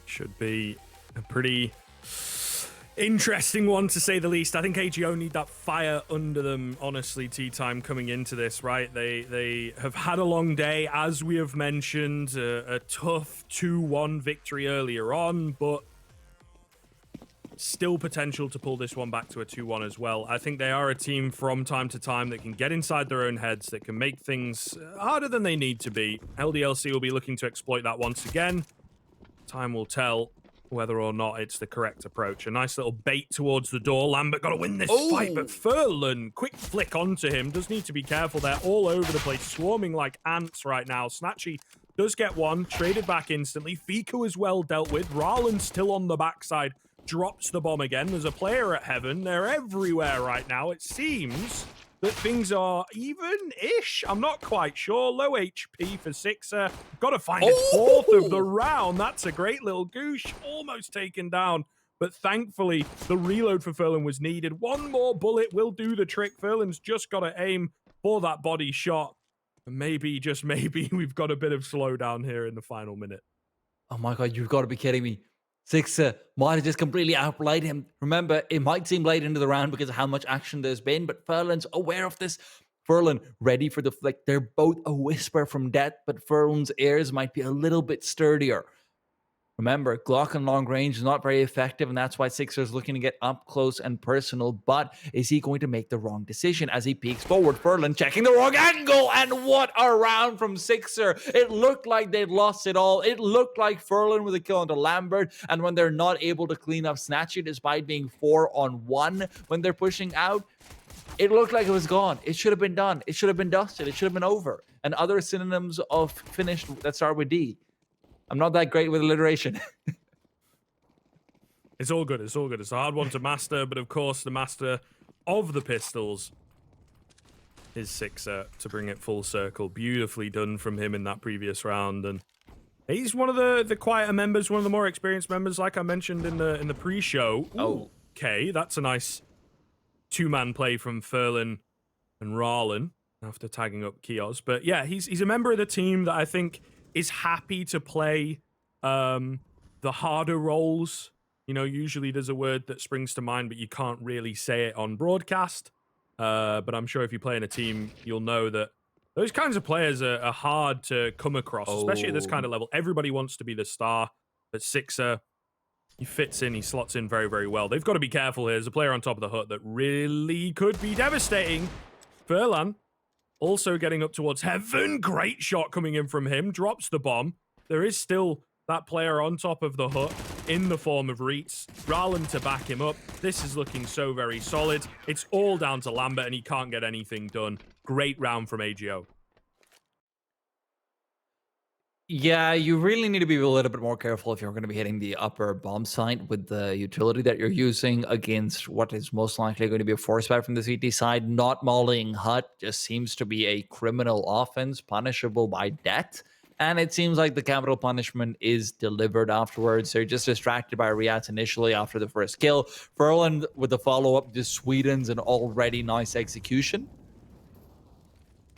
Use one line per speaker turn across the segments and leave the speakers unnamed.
Should be a pretty interesting one, to say the least. I think AGO need that fire under them, honestly, tea time coming into this, right? They have had a long day, as we have mentioned, a tough 2-1 victory earlier on, but still potential to pull this one back to a 2-1 as well. I think they are a team from time to time that can get inside their own heads, that can make things harder than they need to be. Ldlc will be looking to exploit that once again. Time will tell whether or not it's the correct approach. A nice little bait towards the door. Lambert got to win this fight, but Furlan, quick flick onto him. Does need to be careful. They're all over the place, swarming like ants right now. Snatchy does get one, traded back instantly. Fiku as well dealt with. Rarlan still on the backside, drops the bomb again. There's a player at Heaven. They're everywhere right now. It seems that things are even-ish. I'm not quite sure. Low HP for Sixer. Got to find his fourth of the round. That's a great little goosh. Almost taken down. But thankfully, the reload for Furlan was needed. One more bullet will do the trick. Furlan's just got to aim for that body shot. And maybe, just maybe, we've got a bit of slowdown here in the final minute.
Oh my god, you've got to be kidding me. Sixer might have just completely outplayed him. Remember, it might seem late into the round because of how much action there's been, but Furlan's aware of this. Furlan ready for the flick. They're both a whisper from death, but Furlan's ears might be a little bit sturdier. Remember, Glock on long range is not very effective, and that's why Sixer's looking to get up close and personal. But is he going to make the wrong decision as he peeks forward? Furlan checking the wrong angle, and what a round from Sixer. It looked like they'd lost it all. It looked like Furlan with a kill onto Lambert, and when they're not able to clean up Snatchy despite being 4-on-1 when they're pushing out, it looked like it was gone. It should have been done. It should have been dusted. It should have been over. And other synonyms of finished that start with D. I'm not that great with alliteration.
It's all good. It's all good. It's a hard one to master, but of course, the master of the pistols is Sixer to bring it full circle. Beautifully done from him in that previous round, and he's one of the quieter members, one of the more experienced members, like I mentioned in the pre-show.
Oh,
okay, that's a nice two-man play from Furlan and Rarlan after tagging up Kios. But yeah, he's a member of the team that I think is happy to play the harder roles. You know, usually there's a word that springs to mind, but you can't really say it on broadcast. But I'm sure if you play in a team, you'll know that those kinds of players are hard to come across, especially at this kind of level. Everybody wants to be the star, but Sixer, he fits in, he slots in very, very well. They've got to be careful here. There's a player on top of the hut that really could be devastating. Furlan also getting up towards Heaven. Great shot coming in from him. Drops the bomb. There is still that player on top of the hut in the form of Reitz. Rarlan to back him up. This is looking so very solid. It's all down to Lambert, and he can't get anything done. Great round from AGO.
yeah, you really need to be a little bit more careful if you're going to be hitting the upper bomb site with the utility that you're using against what is most likely going to be a force back from the CT side. Not mauling hut just seems to be a criminal offense, punishable by death. And it seems like the capital punishment is delivered afterwards. They're just distracted by Riats initially after the first kill. Furlan with the follow-up just sweetens an already nice execution.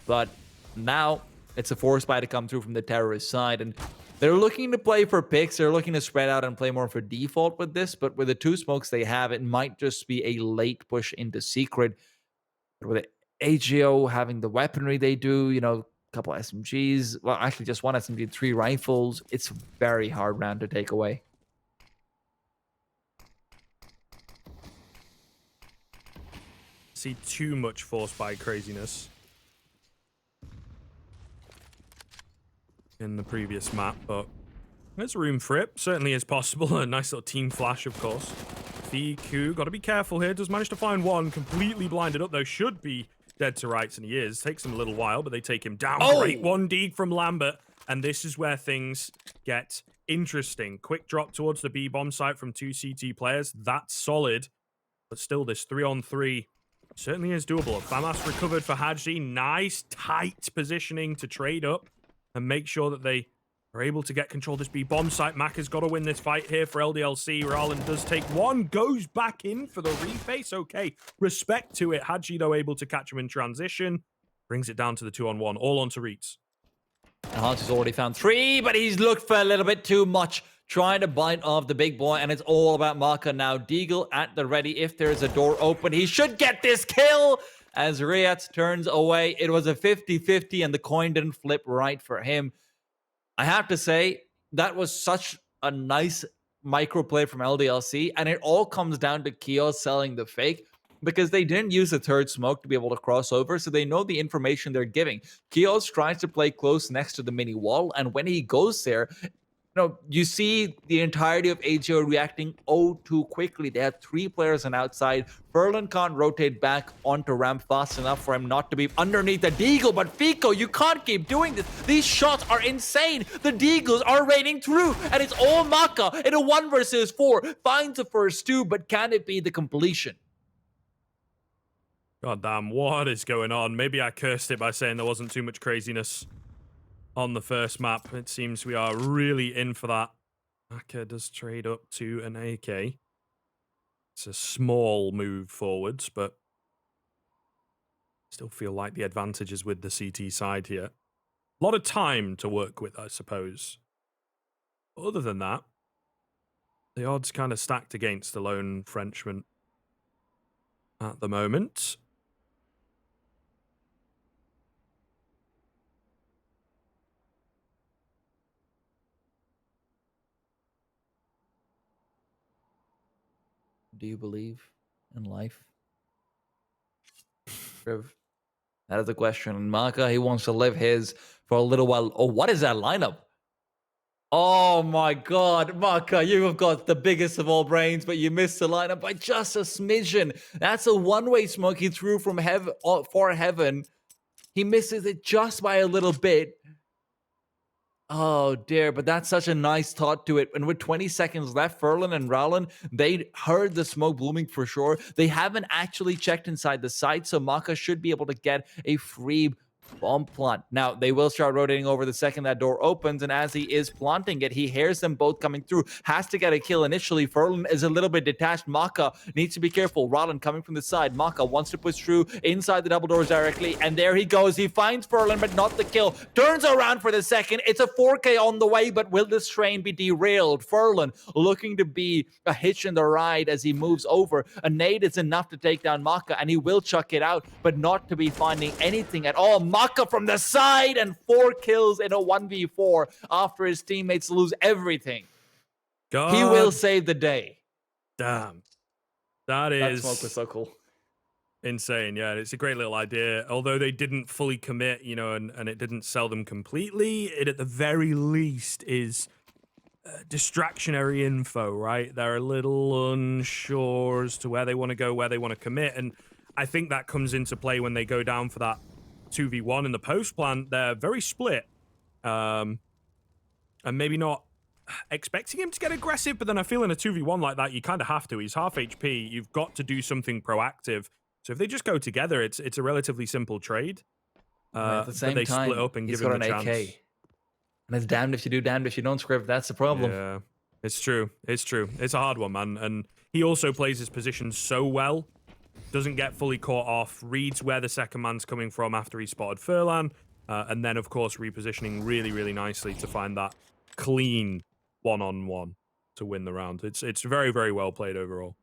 But now it's a force buy to come through from the terrorist side. And they're looking to play for picks. They're looking to spread out and play more for default with this. But with the two smokes they have, it might just be a late push into secret. But with AGO having the weaponry they do, you know, couple SMGs, well, actually just one SMG, 3 rifles. It's a very hard round to take away.
See too much force by craziness in the previous map, but there's room for it. Certainly is possible. A nice little team flash, of course. Fiku, got to be careful here. Does manage to find one. Completely blinded up, though. Should be dead to rights, and he is. Takes him a little while, but they take him down.
Oh!
Great one dig from Lambert, and this is where things get interesting. Quick drop towards the B bomb site from 2 CT players. That's solid, but still this 3-on-3 certainly is doable. Famas recovered for Hadji. Nice tight positioning to trade up and make sure that they are able to get control of this B bomb site. Mac has got to win this fight here for Ldlc. Rarlan does take one, goes back in for the reface. Okay, respect to it. Hadji, though, able to catch him in transition. Brings it down to the 2-on-1, all onto Reitz.
And Hans has already found 3, but he's looked for a little bit too much. trying to bite off the big boy, and it's all about Maka now. Deagle at the ready. If there's a door open, he should get this kill. As Riyadh turns away, it was a 50-50, and the coin didn't flip right for him. I have to say, that was such a nice microplay from Ldlc, and it all comes down to Keo selling the fake, because they didn't use the third smoke to be able to cross over, so they know the information they're giving. Keos tries to play close next to the mini wall, and when he goes there, you see the entirety of AGO reacting too quickly. They have 3 players on outside. Ferlin can't rotate back onto ramp fast enough for him not to be underneath the Deagle, but Fico, you can't keep doing this. These shots are insane. The Deagles are raining through, and it's all Maka in a 1 versus 4. Finds the first 2, but can it be the completion?
God damn, what is going on? Maybe I cursed it by saying there wasn't too much craziness on the first map. It seems we are really in for that. Aka does trade up to an AK. It's a small move forwards, but still feel like the advantage is with the CT side here. A lot of time to work with, I suppose. Other than that, the odds kind of stacked against the lone Frenchman at the moment.
Do you believe in life? That is the question. Maka, he wants to live his for a little while. Oh, what is that lineup? Oh my God, Maka, you have got the biggest of all brains, but you missed the lineup by just a smidgen. That's a one-way smoke he threw from heaven for heaven. He misses it just by a little bit. Oh dear, but that's such a nice thought to it. And with 20 seconds left, Ferlin and Rowland, they heard the smoke blooming for sure. They haven't actually checked inside the site, so Maka should be able to get a free bomb plant. Now, they will start rotating over the second that door opens, and as he is planting it, he hears them both coming through. Has to get a kill initially. Ferlin is a little bit detached. Maka needs to be careful. Rowland coming from the side. Maka wants to push through inside the double doors directly, and there he goes. He finds Ferlin, but not the kill. Turns around for the second. It's a 4K on the way, but will this train be derailed? Ferlin looking to be a hitch in the ride as he moves over. A nade is enough to take down Maka, and he will chuck it out, but not to be finding anything at all. Maka from the side, and 4 kills in a 1v4 after his teammates lose everything.
God.
He will save the day.
Damn. That
smoke was so cool.
Insane. Yeah, it's a great little idea. Although they didn't fully commit, and it didn't sell them completely, it at the very least is distractionary info, right? They're a little unsure as to where they want to go, where they want to commit, and I think that comes into play when they go down for that 2v1 in the post plan. They're very split, and maybe not expecting him to get aggressive, but then I feel in a 2v1 like that, you kind of have to. He's half HP. You've got to do something proactive. So if they just go together, it's a relatively simple trade.
At the same
they
time,
split up and
he's
give him
got
a
an AK.
chance.
And it's damned if you do, damned if you don't, Script. That's the problem.
Yeah, it's true. It's true. It's a hard one, man. And he also plays his position so well. Doesn't get fully caught off, reads where the second man's coming from after he spotted Furlan, and then, of course, repositioning really, really nicely to find that clean one-on-one to win the round. It's very, very well played overall.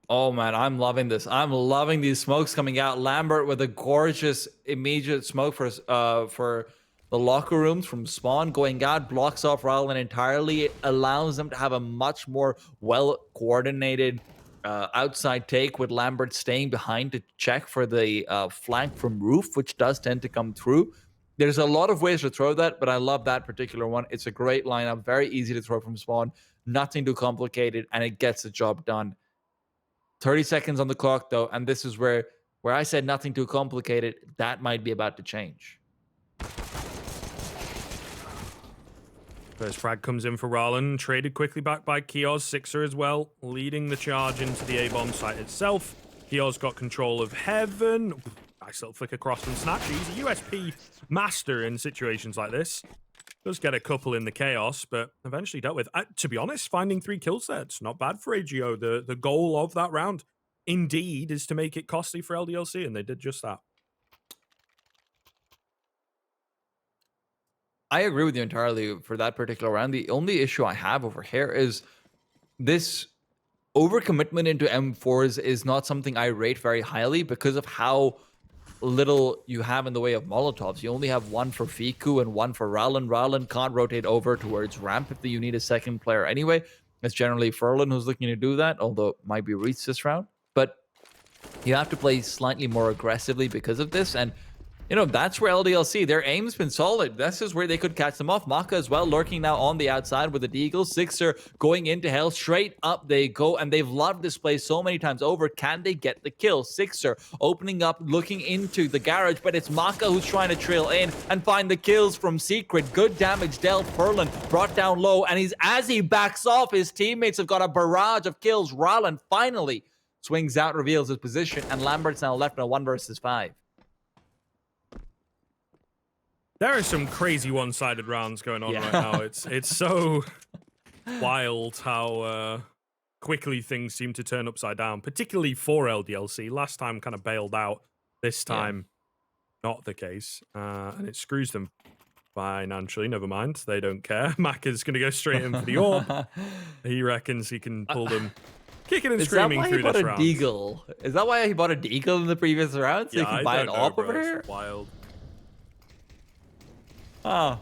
Oh, man, I'm loving this. I'm loving these smokes coming out. Lambert with a gorgeous immediate smoke for the locker rooms from Spawn going out, blocks off Rowland entirely. It allows them to have a much more well-coordinated outside take, with Lambert staying behind to check for the flank from roof, which does tend to come through. There's a lot of ways to throw that, but I love that particular one. It's a great lineup, very easy to throw from Spawn, nothing too complicated, and it gets the job done. 30 seconds on the clock, though, and this is where I said nothing too complicated. That might be about to change.
First frag comes in for Rowland, traded quickly back by Kioz, Sixer as well, leading the charge into the A-bomb site itself. Kioz got control of Heaven. Nice little flick across from Snatcher. He's a USP master in situations like this. Does get a couple in the chaos, but eventually dealt with. To be honest, finding 3 kills there, it's not bad for AGO. The goal of that round, indeed, is to make it costly for Ldlc, and they did just that.
I agree with you entirely for that particular round. The only issue I have over here is this overcommitment into M4s is not something I rate very highly because of how little you have in the way of Molotovs. You only have one for Fiku and one for Rowland. Rowland can't rotate over towards ramp if you need a second player anyway. It's generally Furlan who's looking to do that, although it might be Reach this round. But you have to play slightly more aggressively because of this, and that's where LDLC, their aim's been solid. This is where they could catch them off. Maka as well, lurking now on the outside with the Deagle. Sixer going into hell. Straight up they go, and they've loved this play so many times over. Can they get the kill? Sixer opening up, looking into the garage, but it's Maka who's trying to trail in and find the kills from Secret. Good damage dealt. Furlan brought down low, and as he backs off, his teammates have got a barrage of kills. Roland finally swings out, reveals his position, and Lambert's now left in a 1 versus 5.
There are some crazy one-sided rounds going on right now. It's so wild how quickly things seem to turn upside down, particularly for LDLC. Last time kind of bailed out. This time, not the case. And it screws them financially. Never mind. They don't care. Mac is going to go straight in for the orb. He reckons he can pull them kicking and screaming through this round.
Is that why he bought a Deagle in the previous round? So he can buy an orb over here?
It's wild.
Oh.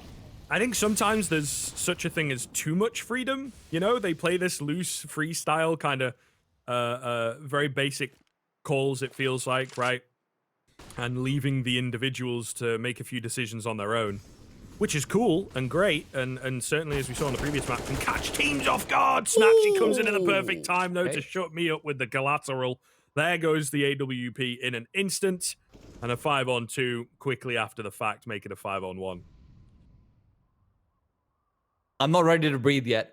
I think sometimes there's such a thing as too much freedom. They play this loose freestyle kind of very basic calls, it feels like, right? And leaving the individuals to make a few decisions on their own, which is cool and great. And certainly, as we saw in the previous match, can catch teams off guard. Snatchy comes in at the perfect time, though, to shut me up with the collateral. There goes the AWP in an instant. And a 5-on-2 quickly after the fact, make it a 5-on-1.
I'm not ready to breathe yet.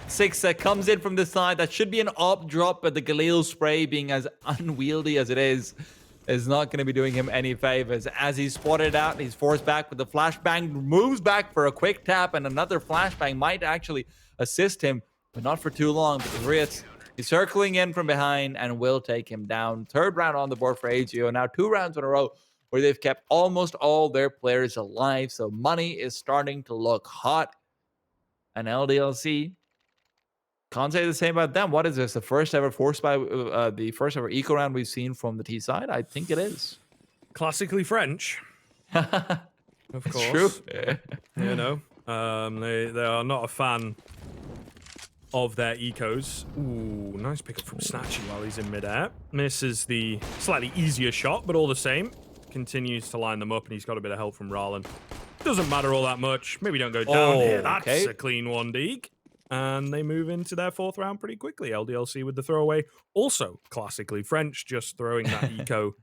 Sixer comes in from the side. That should be an op drop, but the Galil spray, being as unwieldy as it is not going to be doing him any favors. As he's spotted out, he's forced back with the flashbang, moves back for a quick tap, and another flashbang might actually assist him, but not for too long, because Riot is circling in from behind and will take him down. Third round on the board for AGO. Now 2 rounds in a row where they've kept almost all their players alive. So money is starting to look hot. And LDLC, can't say the same about them. What is this? The first ever the first ever eco round we've seen from the T side? I think it is.
Classically French. Of course.
True.
They are not a fan of their ecos. Ooh, nice pickup from Snatchy while he's in midair. Misses the slightly easier shot, but all the same, continues to line them up, and he's got a bit of help from Rowland. Doesn't matter all that much. Maybe don't go down here. That's a clean one, Deeg. And they move into their 4th round pretty quickly. LDLC with the throwaway. Also classically French, just throwing that eco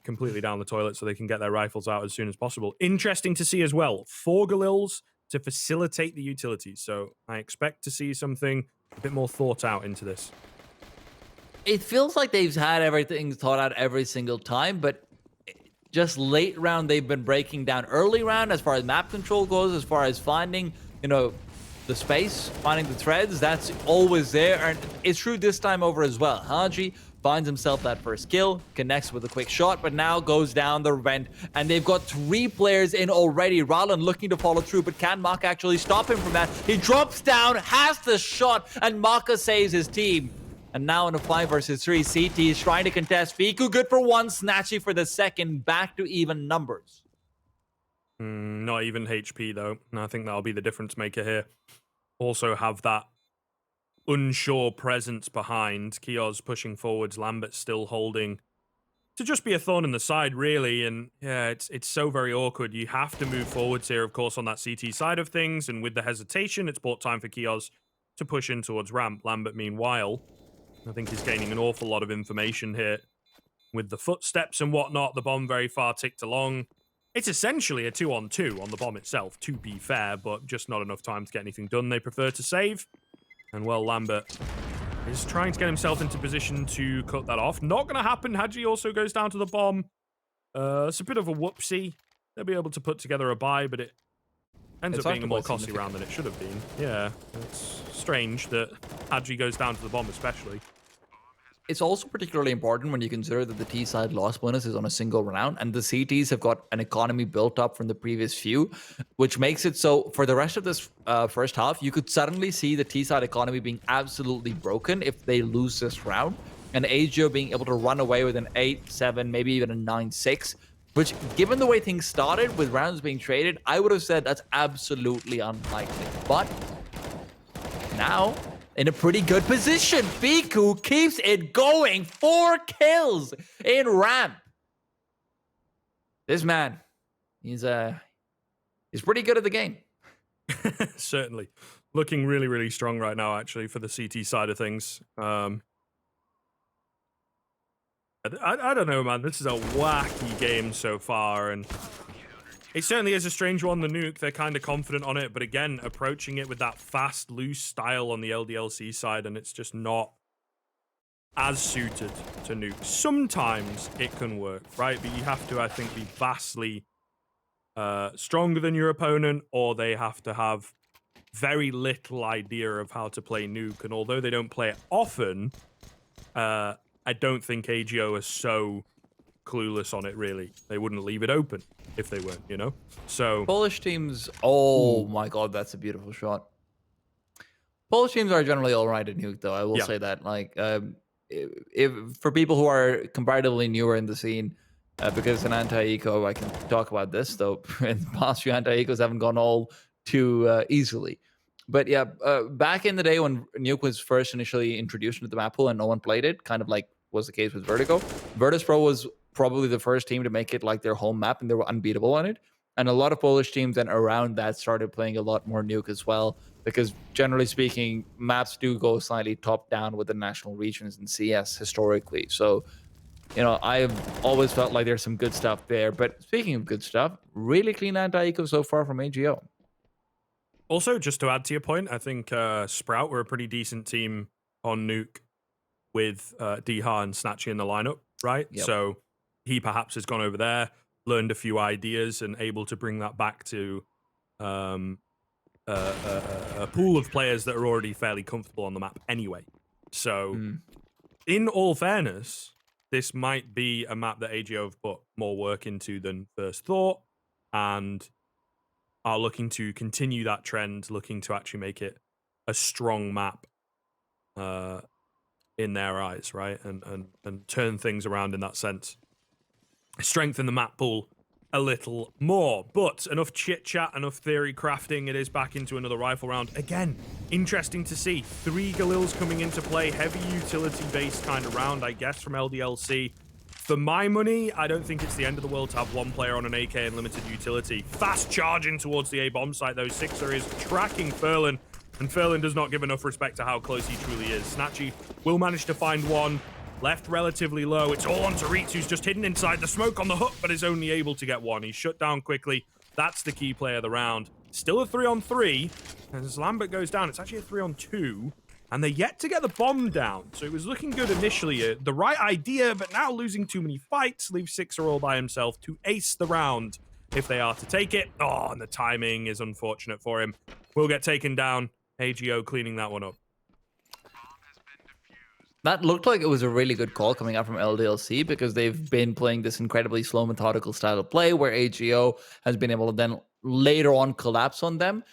completely down the toilet so they can get their rifles out as soon as possible. Interesting to see as well. 4 Galils to facilitate the utilities. So I expect to see something a bit more thought out into this.
It feels like they've had everything thought out every single time, but just late round, they've been breaking down. Early round, as far as map control goes, as far as finding, the space, finding the threads, that's always there. And it's true this time over as well. Haji finds himself that first kill, connects with a quick shot, but now goes down the vent. And they've got 3 players in already. Rowland looking to follow through, but can Maka actually stop him from that? He drops down, has the shot, and Maka saves his team. And now in a 5 versus 3, CT is trying to contest. Fiku good for 1, Snatchy for the second, back to even numbers.
Not even HP though. And I think that'll be the difference maker here. Also have that unsure presence behind. Kio's pushing forwards, Lambert still holding. To just be a thorn in the side, really. And yeah, it's so very awkward. You have to move forwards here, of course, on that CT side of things. And with the hesitation, it's bought time for Kios to push in towards ramp. Lambert, meanwhile, I think he's gaining an awful lot of information here with the footsteps and whatnot. The bomb very far ticked along. It's essentially a 2-on-2 on the bomb itself, to be fair, but just not enough time to get anything done. They prefer to save. And, well, Lambert is trying to get himself into position to cut that off. Not going to happen. Haji also goes down to the bomb. It's a bit of a whoopsie. They'll be able to put together a buy, but it ends up being a more costly round than it should have been. Yeah, it's strange that Haji goes down to the bomb especially.
it's also particularly important when you consider that the T side loss bonus is on a single round, and the CTs have got an economy built up from the previous few, which makes it so for the rest of this first half, you could suddenly see the T side economy being absolutely broken if they lose this round, and AGO being able to run away with an 8-7, maybe even a 9-6. Which, given the way things started with rounds being traded, I would have said that's absolutely unlikely. But now, in a pretty good position, Fiku keeps it going. 4 kills in ramp. This man, he's pretty good at the game.
Certainly. Looking really, really strong right now, actually, for the CT side of things. I don't know, man. This is a wacky game so far, and it certainly is a strange one, the Nuke. They're kind of confident on it, but again, approaching it with that fast, loose style on the Ldlc side, and it's just not as suited to Nuke. Sometimes it can work, right? But you have to, I think, be vastly stronger than your opponent, or they have to have very little idea of how to play Nuke, and although they don't play it often, I don't think AGO is so clueless on it, really. They wouldn't leave it open if they weren't, you know? So...
Polish teams... Oh, my God, that's a beautiful shot. Polish teams are generally all right at Nuke, though. I will say that. Like, if for people who are comparatively newer in the scene, because in anti-eco, I can talk about this, though. In the past few anti-ecos haven't gone all too easily. But yeah, back in the day when Nuke was first initially introduced into the map pool and no one played it, kind of like was the case with Vertigo, Virtus.pro was probably the first team to make it like their home map, and they were unbeatable on it. And a lot of Polish teams then around that started playing a lot more Nuke as well, because generally speaking, maps do go slightly top down with the national regions in CS historically. So, you know, I've always felt like there's some good stuff there. But speaking of good stuff, really clean anti-eco so far from AGO.
Also, just to add to your point, I think Sprout were a pretty decent team on Nuke with Diha and Snatchy in the lineup, right?
Yep.
So he perhaps has gone over there, learned a few ideas, and able to bring that back to a pool of players that are already fairly comfortable on the map anyway. So, in all fairness, this might be a map that AGO have put more work into than first thought, and are looking to continue that trend, looking to actually make it a strong map in their eyes, right? And turn things around in that sense. Strengthen the map pool a little more. But enough chit-chat, enough theory crafting. It is back into another rifle round. Again, interesting to see. 3 Galils coming into play. Heavy utility-based kind of round, I guess, from Ldlc. For my money, I don't think it's the end of the world to have one player on an AK and limited utility. Fast charging towards the A bomb site, though. Sixer is tracking Furlan, and Furlan does not give enough respect to how close he truly is. Snatchy will manage to find one. Left relatively low. It's all on Taritz, who's just hidden inside the smoke on the hook, but is only able to get one. He's shut down quickly. That's the key play of the round. Still a 3-on-3. As Lambert goes down, it's actually a 3-on-2. And they're yet to get the bomb down. So it was looking good initially. The right idea, but now losing too many fights leaves Sixer all by himself to ace the round if they are to take it. Oh, and the timing is unfortunate for him. Will get taken down. AGO cleaning that one up.
That looked like it was a really good call coming out from Ldlc, because they've been playing this incredibly slow, methodical style of play where AGO has been able to then later on collapse on them.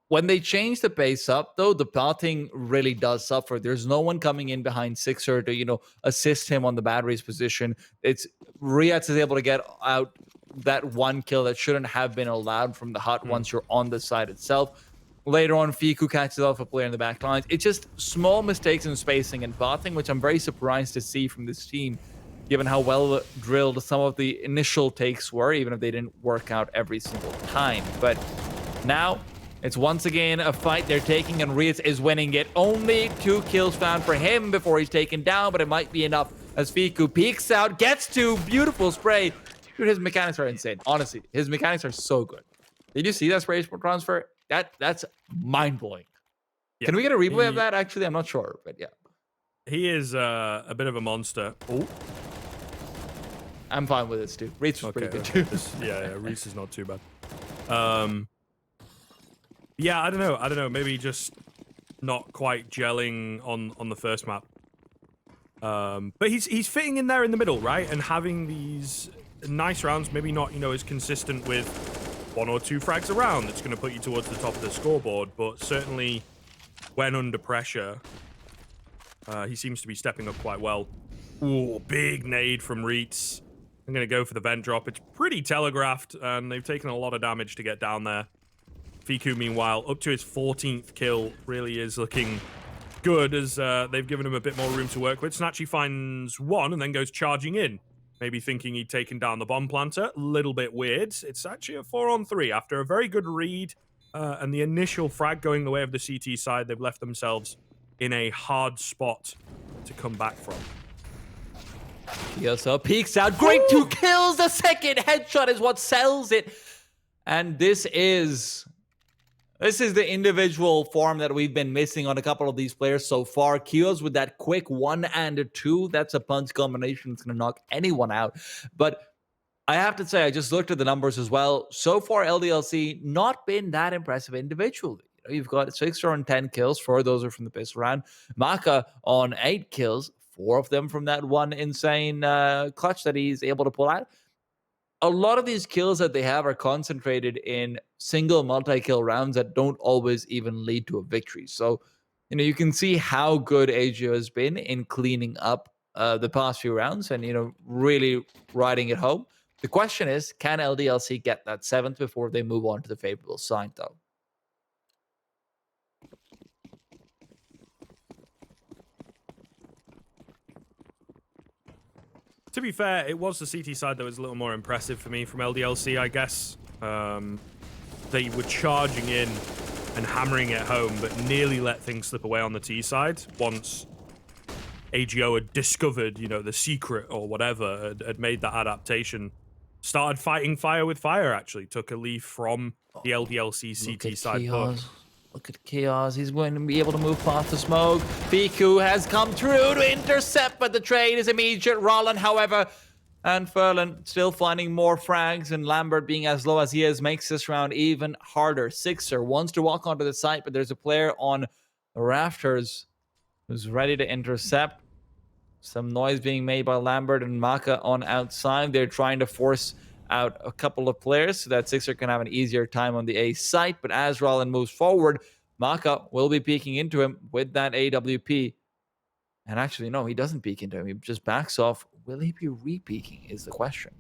When they change the pace up, though, the pathing really does suffer. There's no one coming in behind Sixer to, you know, assist him on the battery's position. It's Riaz is able to get out that one kill that shouldn't have been allowed from the hut once you're on the side itself. Later on, Fiku catches off a player in the back lines. It's just small mistakes in spacing and pathing, which I'm very surprised to see from this team, given how well drilled some of the initial takes were, even if they didn't work out every single time. But now, it's once again a fight they're taking, and Riaz is winning it. Only 2 kills found for him before he's taken down, but it might be enough as Fiku peeks out, gets to beautiful spray. Dude, his mechanics are insane. Honestly, his mechanics are so good. Did you see that spray transfer? That's mind-blowing. Yeah. Can we get a replay of that? Actually, I'm not sure, but yeah.
He is a bit of a monster. Oh.
I'm fine with this, too. Reese was pretty good, too.
Yeah, Reese is not too bad. Yeah, I don't know. Maybe just not quite gelling on the first map. But he's fitting in there in the middle, right? And having these nice rounds, maybe not, as consistent with 1 or 2 frags a round that's going to put you towards the top of the scoreboard, but certainly when under pressure, he seems to be stepping up quite well. Ooh, big nade from Reitz. I'm going to go for the vent drop. It's pretty telegraphed, and they've taken a lot of damage to get down there. Fiku, meanwhile, up to his 14th kill, really is looking good as they've given him a bit more room to work with. Snatchy finds one and then goes charging in, maybe thinking he'd taken down the bomb planter. A little bit weird. It's actually a 4-on-3 after a very good read and the initial frag going the way of the CT side. They've left themselves in a hard spot to come back from.
He also peeks out. Great 2 kills. The second headshot is what sells it. And this is the individual form that we've been missing on a couple of these players so far. Kios with that quick 1 and a 2. That's a punch combination that's going to knock anyone out. But I have to say, I just looked at the numbers as well. So far, Ldlc not been that impressive individually. You've got Sixer on 10 kills. 4 of those are from the pistol round. Maka on 8 kills. 4 of them from that one insane clutch that he's able to pull out. A lot of these kills that they have are concentrated in single multi-kill rounds that don't always even lead to a victory. So, you can see how good Esea has been in cleaning up the past few rounds and, really riding it home. The question is, can Ldlc get that 7th before they move on to the favorable side, though?
To be fair, it was the CT side that was a little more impressive for me from Ldlc, I guess. They were charging in and hammering it home, but nearly let things slip away on the T side once AGO had discovered, the secret or whatever, had made that adaptation. Started fighting fire with fire, actually. Took a leaf from the Ldlc CT side hook.
Look at Chaos. He's going to be able to move past the smoke. Fiku has come through to intercept, but the trade is immediate. Roland, however, and Ferland still finding more frags, and Lambert being as low as he is makes this round even harder. Sixer wants to walk onto the site, but there's a player on the rafters who's ready to intercept. Some noise being made by Lambert and Maka on outside. They're trying to force out a couple of players so that Sixer can have an easier time on the A site. But as Roland moves forward, Maka will be peeking into him with that AWP. And actually, no, he doesn't peek into him. He just backs off. Will he be re-peeking is the question.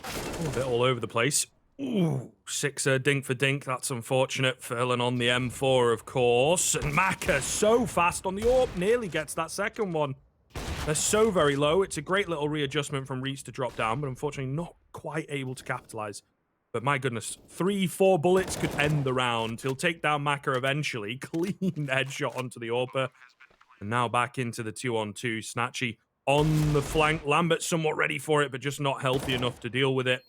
A bit all over the place. Ooh, Sixer, dink for dink. That's unfortunate. Ferland on the M4, of course. And Maka so fast on the AWP. Nearly gets that second one. They're so very low. It's a great little readjustment from Reitz to drop down, but unfortunately not quite able to capitalize. But my goodness, 3-4 bullets could end the round. He'll take down Maka eventually. Clean headshot onto the AWPer. And now back into the 2-on-2. Snatchy on the flank. Lambert somewhat ready for it, but just not healthy enough to deal with it.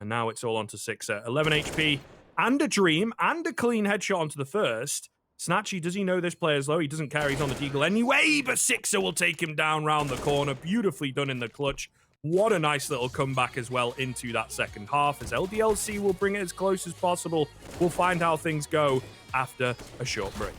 And now it's all onto Sixer. 11 HP and a dream and a clean headshot onto the first. Snatchy, does he know this player's low? He doesn't care. He's on the deagle anyway, but Sixer will take him down round the corner. Beautifully done in the clutch. What a nice little comeback as well into that second half, as Ldlc will bring it as close as possible. We'll find how things go after a short break.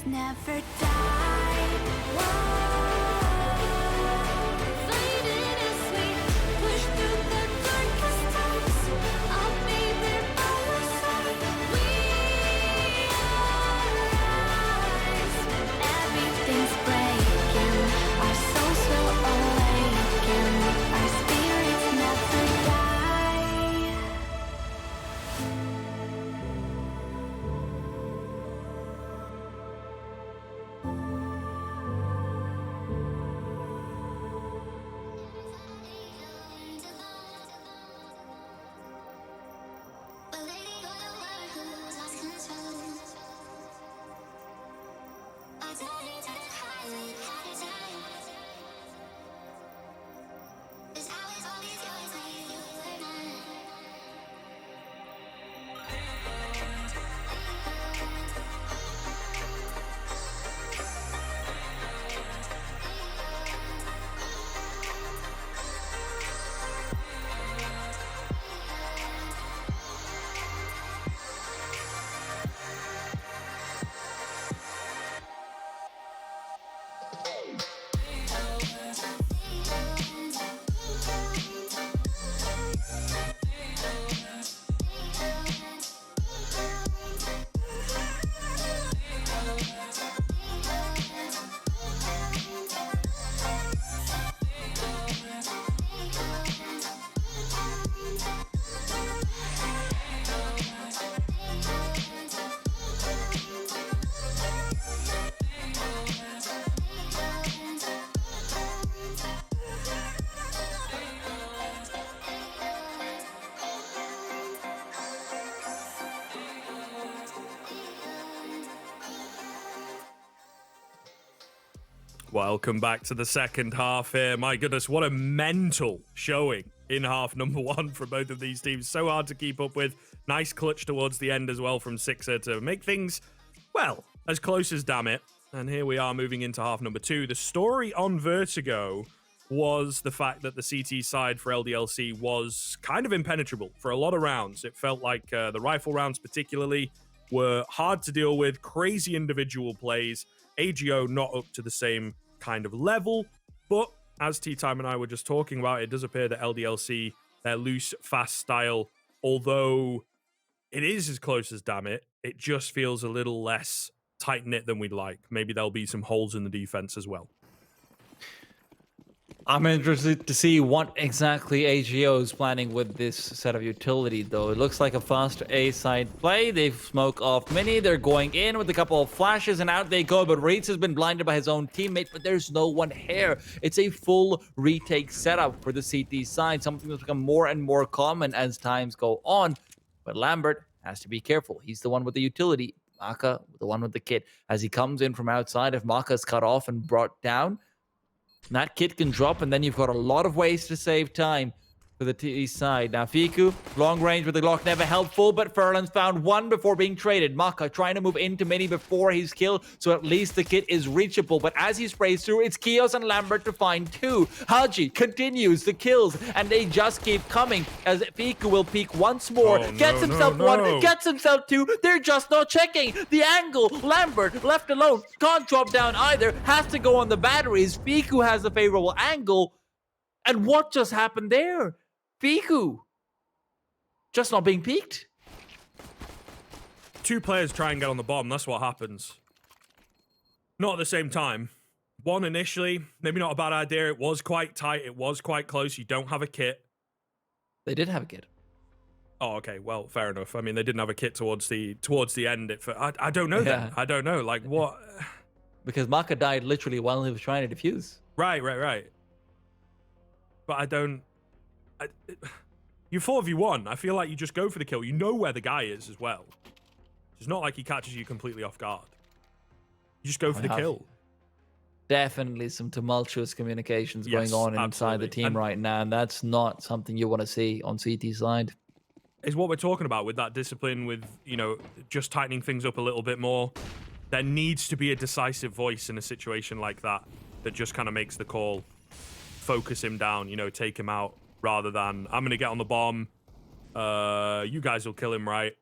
Never die. Fighting as we push through the darkest times. I'll be there by your side. We rise. Everything's breaking. Our souls will awaken. Our spirits never die.
Welcome back to the second half here. My goodness, what a mental showing in half number one from both of these teams. So hard to keep up with. Nice clutch towards the end as well from Sixer to make things, well, as close as damn it. And here we are moving into half number two. The story on Vertigo was the fact that the CT side for LDLC was kind of impenetrable for a lot of rounds. It felt like the rifle rounds particularly were hard to deal with, crazy individual plays. AGO not up to the same kind of level, but as T-Time and I were just talking about, it does appear that LDLC, their loose, fast style, although it is as close as damn it just feels a little less tight-knit than we'd like. Maybe there'll be some holes in the defense as well.
I'm interested to see what exactly AGO is planning with this set of utility, though. It looks like a fast A-side play. They smoke off mini. They're going in with a couple of flashes, and out they go. But Reitz has been blinded by his own teammate, but there's no one here. It's a full retake setup for the CT side, something that's become more and more common as times go on. But Lambert has to be careful. He's the one with the utility. Maka, the one with the kit. As he comes in from outside, if Maka's cut off and brought down, that kit can drop, and then you've got a lot of ways to save time for the T side. Now, Fiku, long range with the Glock, never helpful, but Furlan's found one before being traded. Maka trying to move into mini before he's killed, so at least the kit is reachable. But as he sprays through, it's Kios and Lambert to find two. Haji continues the kills, and they just keep coming as Fiku will peek once more. Gets himself one, gets himself two. They're just not checking. The angle, Lambert left alone, can't drop down either, has to go on the batteries. Fiku has a favorable angle. And what just happened there? Fiku just not being peeked.
Two players try and get on the bomb. That's what happens. Not at the same time. One initially, maybe not a bad idea. It was quite tight. It was quite close. You don't have a kit.
They did have a kit.
Oh, okay. Well, fair enough. I mean, they didn't have a kit towards the end. I don't know then. I don't know. Like, what?
Because Maka died literally while he was trying to defuse.
Right. But I don't... you 4v1. I feel like you just go for the kill. You know where the guy is as well. It's not like he catches you completely off guard. You just go for the kill.
Definitely some tumultuous communications going on inside the team right now, and that's not something you want to see on CT side.
Is what we're talking about with that discipline, with, you know, just tightening things up a little bit more. There needs to be a decisive voice in a situation like that just kind of makes the call. Focus him down, you know, take him out, rather than, I'm going to get on the bomb, you guys will kill him, right?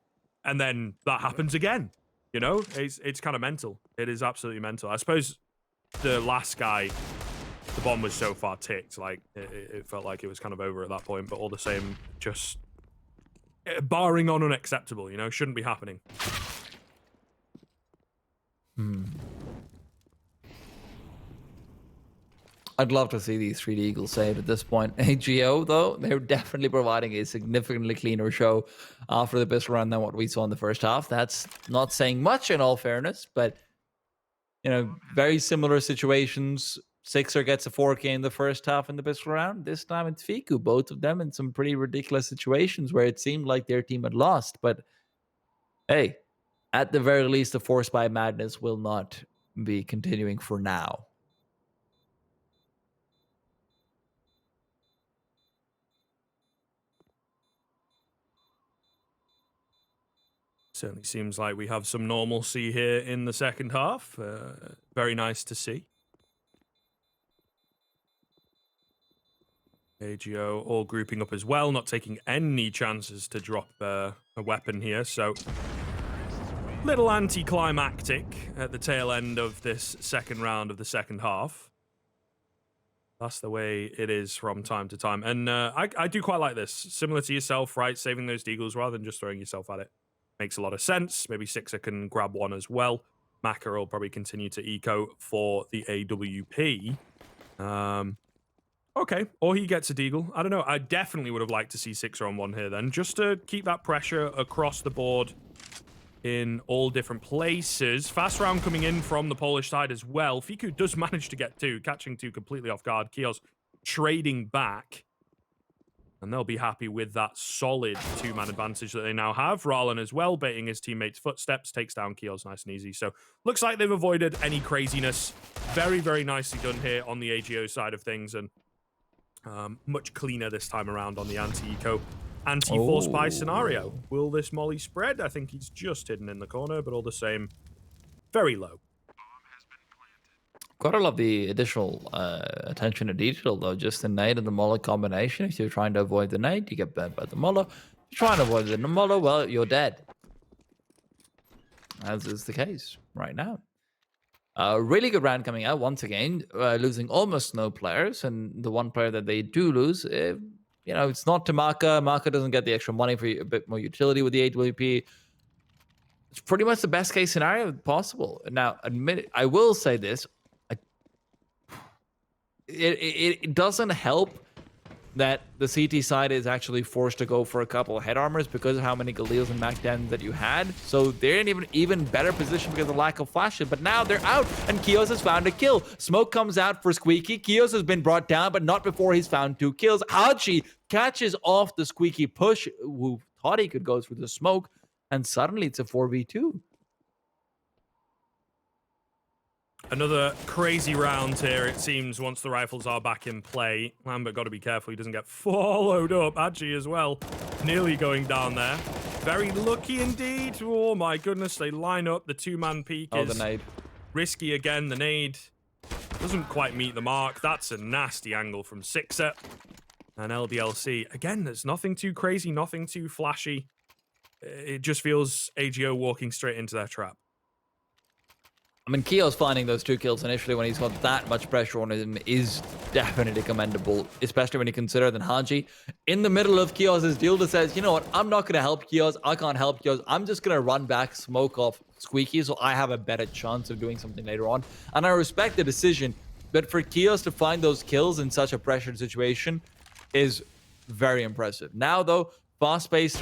And then that happens again, you know? It's kind of mental. It is absolutely mental. I suppose the last guy, the bomb was so far ticked, like, it felt like it was kind of over at that point, but all the same, just barring on unacceptable, you know? Shouldn't be happening.
I'd love to see these 3D Eagles saved at this point. AGO, though, they're definitely providing a significantly cleaner show after the pistol round than what we saw in the first half. That's not saying much in all fairness, but, you know, very similar situations. Sixer gets a 4K in the first half in the pistol round. This time it's Fiku, both of them in some pretty ridiculous situations where it seemed like their team had lost. But, hey, at the very least, the Force by Madness will not be continuing for now.
Certainly seems like we have some normalcy here in the second half. Very nice to see. AGO all grouping up as well, not taking any chances to drop a weapon here. So, little anticlimactic at the tail end of this second round of the second half. That's the way it is from time to time. And I do quite like this. Similar to yourself, right? Saving those deagles rather than just throwing yourself at it. Makes a lot of sense. Maybe Sixer can grab one as well. Maka will probably continue to eco for the AWP. Okay, or he gets a deagle. I don't know. I definitely would have liked to see Sixer on one here then, just to keep that pressure across the board in all different places. Fast round coming in from the Polish side as well. Fiku does manage to get two, catching two completely off guard. Kios trading back. And they'll be happy with that solid 2-man advantage that they now have. Rallen as well, baiting his teammates' footsteps, takes down Kios nice and easy. So looks like they've avoided any craziness. Very, very nicely done here on the AGO side of things. And much cleaner this time around on the anti-eco, anti-force buy scenario. Will this molly spread? I think he's just hidden in the corner, but all the same, very low.
Gotta love the additional attention to detail, though. Just the nade and the Muller combination. If you're trying to avoid the nade, you get burnt by the Muller. If you're trying to avoid the Muller, well, you're dead. As is the case right now. Really good round coming out once again, losing almost no players. And the one player that they do lose, it's not to Maka. Maka doesn't get the extra money for a bit more utility with the AWP. It's pretty much the best case scenario possible. Now, I will say this. It doesn't help that the CT side is actually forced to go for a couple of head armors because of how many Galils and Mac 10s that you had. So they're in even better position because of the lack of flashes. But now they're out, and Kios has found a kill. Smoke comes out for Squeaky. Kios has been brought down, but not before he's found 2 kills. Hachi catches off the Squeaky push, who thought he could go through the smoke, and suddenly it's a 4v2.
Another crazy round here, it seems, once the rifles are back in play. Lambert got to be careful he doesn't get followed up. Agi as well, nearly going down there. Very lucky indeed. Oh my goodness, they line up. The 2-man peak is
the nade.
Risky again. The nade doesn't quite meet the mark. That's a nasty angle from Sixer. And Ldlc, again, there's nothing too crazy, nothing too flashy. It just feels AGO walking straight into their trap.
I mean, Kios finding those 2 kills initially when he's got that much pressure on him is definitely commendable, especially when you consider that Haji, in the middle of Kios' deal, says, you know what, I'm not going to help Kios. I can't help Kios. I'm just going to run back, smoke off Squeaky, so I have a better chance of doing something later on. And I respect the decision, but for Kios to find those kills in such a pressured situation is very impressive. Now, though, fast-paced,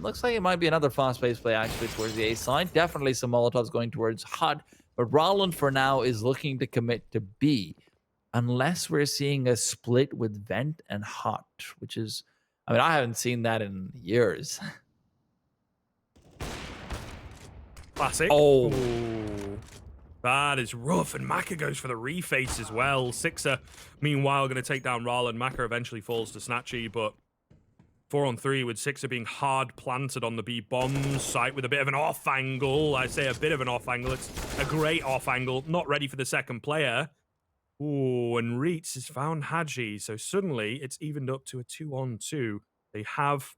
looks like it might be another fast-paced play actually towards the A side. Definitely some Molotovs going towards HUD, but Roland for now is looking to commit to B, unless we're seeing a split with Vent and HUD, which is, I mean, I haven't seen that in years.
Classic.
Oh.
Ooh. That is rough, and Maka goes for the reface as well. Sixer, meanwhile, going to take down Roland. Maka eventually falls to Snatchy, but 4-on-3 with Sixer being hard planted on the B bomb site with a bit of an off angle. I say a bit of an off angle. It's a great off angle. Not ready for the second player. Ooh, and Reitz has found Haji. So suddenly it's evened up to a 2-on-2. They have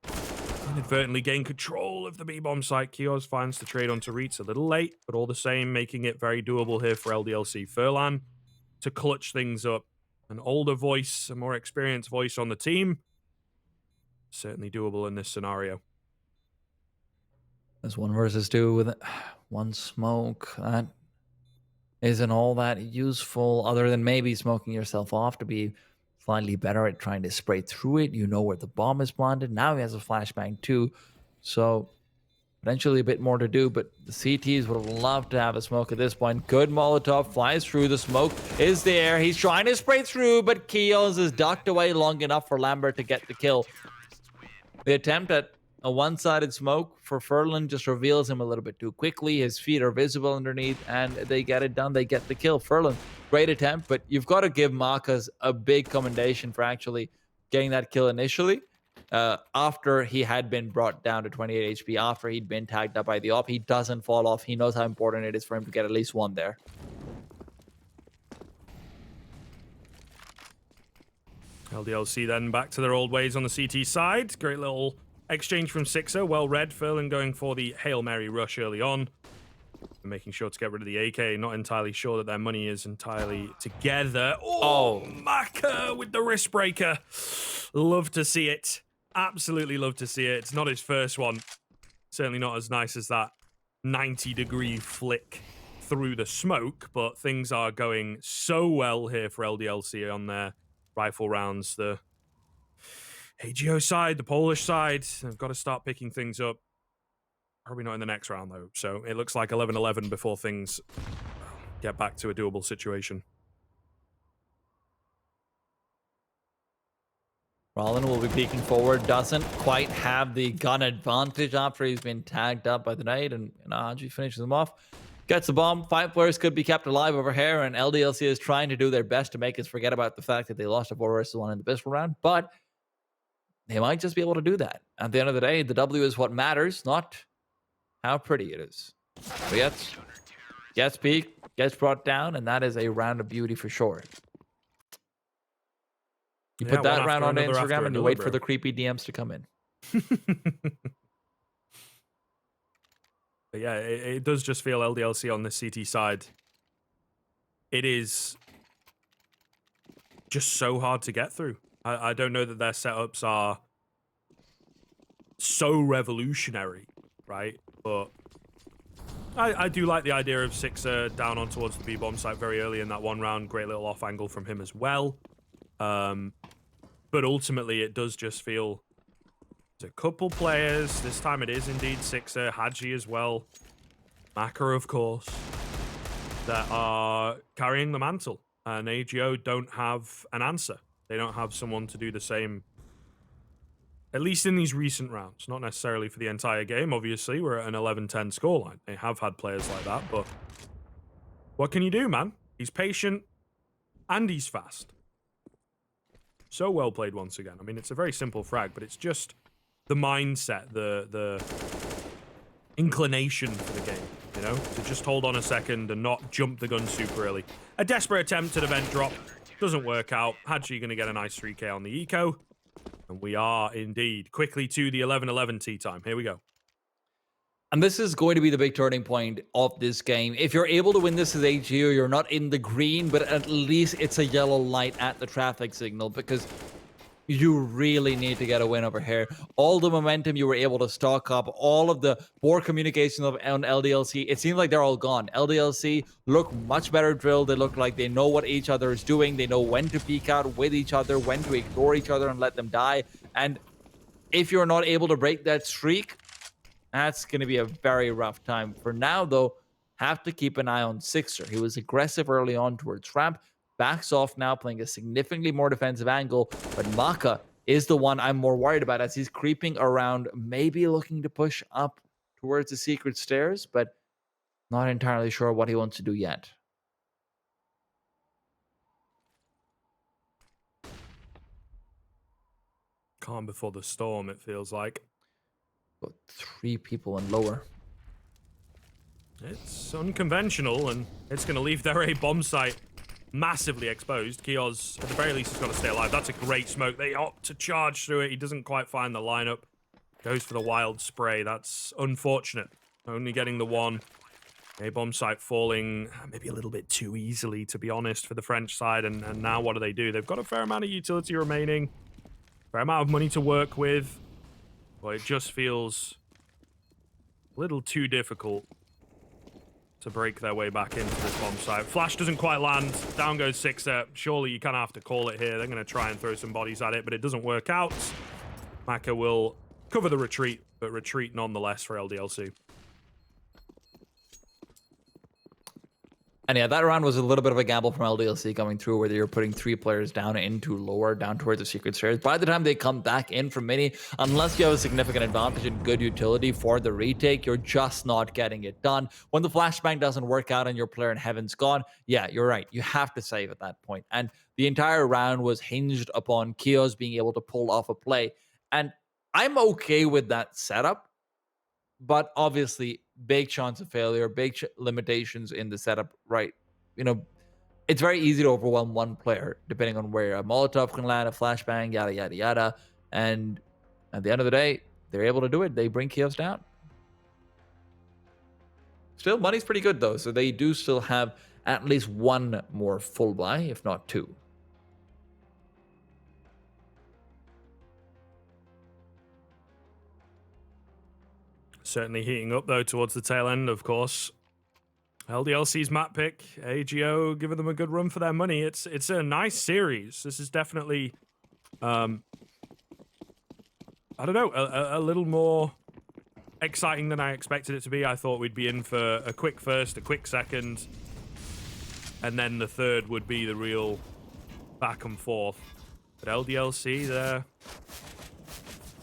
inadvertently gained control of the B bomb site. Kios finds the trade onto Reitz a little late, but all the same, making it very doable here for Ldlc. Furlan to clutch things up. An older voice, a more experienced voice on the team. Certainly doable in this scenario.
There's 1 versus 2 with 1 smoke. That isn't all that useful, other than maybe smoking yourself off to be slightly better at trying to spray through it. You know where the bomb is planted. Now he has a flashbang too, so potentially a bit more to do, but the CTs would have loved to have a smoke at this point. Good Molotov, flies through, the smoke is there. He's trying to spray through, but Kios is ducked away long enough for Lambert to get the kill. The attempt at a one-sided smoke for Furlan just reveals him a little bit too quickly. His feet are visible underneath, and they get it done. They get the kill. Furlan, great attempt, but you've got to give Marcus a big commendation for actually getting that kill initially. After he had been brought down to 28 HP, after he'd been tagged up by the op, he doesn't fall off. He knows how important it is for him to get at least 1 there.
Ldlc then back to their old ways on the CT side. Great little exchange from Sixer. Well read. Furlan going for the Hail Mary rush early on. And making sure to get rid of the AK. Not entirely sure that their money is entirely together. Oh, Maka with the wrist breaker. Love to see it. Absolutely love to see it. It's not his first one. Certainly not as nice as that 90-degree flick through the smoke. But things are going so well here for Ldlc on their rifle rounds. The AGO side, the Polish side, they've got to start picking things up. Probably not in the next round, though. So it looks like 11-11 before things get back to a doable situation.
Rollin will be peeking forward, doesn't quite have the gun advantage after he's been tagged up by the nade, and Haji finishes him off. Gets the bomb. 5 players could be kept alive over here, and Ldlc is trying to do their best to make us forget about the fact that they lost a 4 versus 1 in the pistol round, but they might just be able to do that. At the end of the day, the W is what matters, not how pretty it is. But gets peaked, gets brought down, and that is a round of beauty for sure. You put that round on Instagram and you wait for the creepy DMs to come in.
But yeah, it does just feel Ldlc on the CT side. It is just so hard to get through. I don't know that their setups are so revolutionary, right? But I do like the idea of Sixer down on towards the B-bomb site very early in that one round. Great little off angle from him as well. But ultimately, it does just feel it's a couple players. This time it is indeed Sixer, Haji as well, Maka, of course, that are carrying the mantle. And AGO don't have an answer. They don't have someone to do the same, at least in these recent rounds. Not necessarily for the entire game, obviously. We're at an 11-10 scoreline. They have had players like that, but what can you do, man? He's patient, and he's fast. So well played once again. I mean, it's a very simple frag, but it's just the mindset, the inclination for the game, you know? To just hold on a second and not jump the gun super early. A desperate attempt at event drop. Doesn't work out. Haji going to get a nice 3k on the eco. And we are indeed quickly to the 11-11 tea time. Here we go.
And this is going to be the big turning point of this game. If you're able to win this as AGO, you're not in the green, but at least it's a yellow light at the traffic signal, because you really need to get a win over here. All the momentum you were able to stock up, all of the poor communication on Ldlc, it seems like they're all gone. Ldlc look much better drilled. They look like they know what each other is doing. They know when to peek out with each other, when to ignore each other and let them die. And if you're not able to break that streak, that's going to be a very rough time. For now, though, have to keep an eye on Sixer. He was aggressive early on towards ramp. Backs off now, playing a significantly more defensive angle. But Maka is the one I'm more worried about, as he's creeping around, maybe looking to push up towards the secret stairs, but not entirely sure what he wants to do yet.
Calm before the storm, it feels like.
Got 3 people in lower.
It's unconventional, and it's going to leave their A bomb site massively exposed. Kio's, at the very least, has got to stay alive. That's a great smoke. They opt to charge through it. He doesn't quite find the lineup. Goes for the wild spray. That's unfortunate. Only getting the one. A bomb site falling maybe a little bit too easily, to be honest, for the French side. And now what do? They've got a fair amount of utility remaining. Fair amount of money to work with. But it just feels a little too difficult to break their way back into this bomb site. Flash doesn't quite land. Down goes Sixer. Surely you kind of have to call it here. They're going to try and throw some bodies at it, but it doesn't work out. Maka will cover the retreat, but retreat nonetheless for Ldlc.
And yeah, that round was a little bit of a gamble from Ldlc coming through, where you're putting 3 players down into lower, down towards the secret stairs. By the time they come back in from mini, unless you have a significant advantage and good utility for the retake, you're just not getting it done. When the flashbang doesn't work out and your player in heaven's gone, yeah, you're right. You have to save at that point. And the entire round was hinged upon Kios being able to pull off a play. And I'm okay with that setup, but obviously big chance of failure, big limitations in the setup, right? You know, it's very easy to overwhelm one player depending on where a Molotov can land, a flashbang, yada, yada, yada. And at the end of the day, they're able to do it. They bring Kios down. Still, money's pretty good though, so they do still have at least 1 more full buy, if not 2.
Certainly heating up, though, towards the tail end, of course. Ldlc's map pick, AGO giving them a good run for their money. It's a nice series. This is definitely, I don't know, a little more exciting than I expected it to be. I thought we'd be in for a quick first, a quick second, and then the third would be the real back and forth. But Ldlc, they're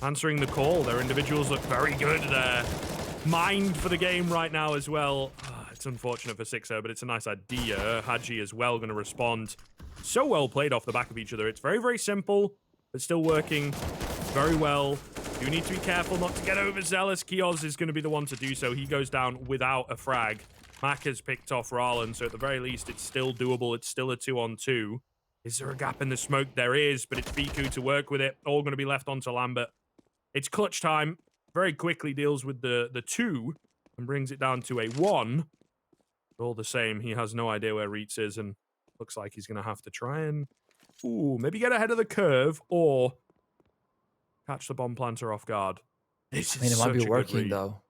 answering the call. Their individuals look very good. They're mined for the game right now as well. It's unfortunate for Sixer, but it's a nice idea. Hadji as well going to respond. So well played off the back of each other. It's very, very simple, but still working very well. You need to be careful not to get overzealous. Kioz is going to be the one to do so. He goes down without a frag. Mack has picked off Rarlan, so at the very least, it's still doable. It's still a 2-on-2. Is there a gap in the smoke? There is, but it's Fiku to work with it. All going to be left onto Lambert. It's clutch time. Very quickly deals with the 2 and brings it down to a 1. All the same, he has no idea where Reitz is, and looks like he's going to have to try and maybe get ahead of the curve or catch the bomb planter off guard. This
I mean,
is
it might
such
be
a good
working
read.
though.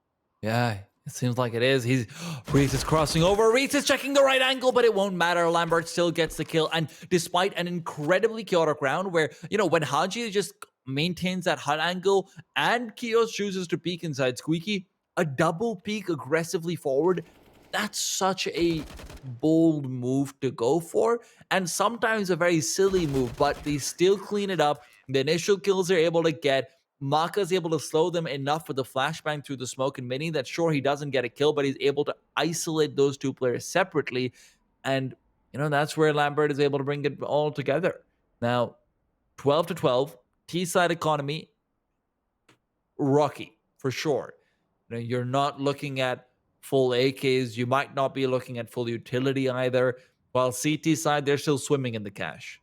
Yeah, it seems like it is. Reitz is crossing over. Reitz is checking the right angle, but it won't matter. Lambert still gets the kill. And despite an incredibly chaotic round where, when Haji just maintains that hut angle and Kios chooses to peek inside Squeaky, a double peek aggressively forward, that's such a bold move to go for. And sometimes a very silly move, but they still clean it up. The initial kills they're able to get. Maka's able to slow them enough with the flashbang through the smoke and mini that sure he doesn't get a kill, but he's able to isolate those two players separately. And, that's where Lambert is able to bring it all together. Now, 12-12, T-side economy, rocky, for sure. You're not looking at full AKs. You might not be looking at full utility either. While CT side, they're still swimming in the cash.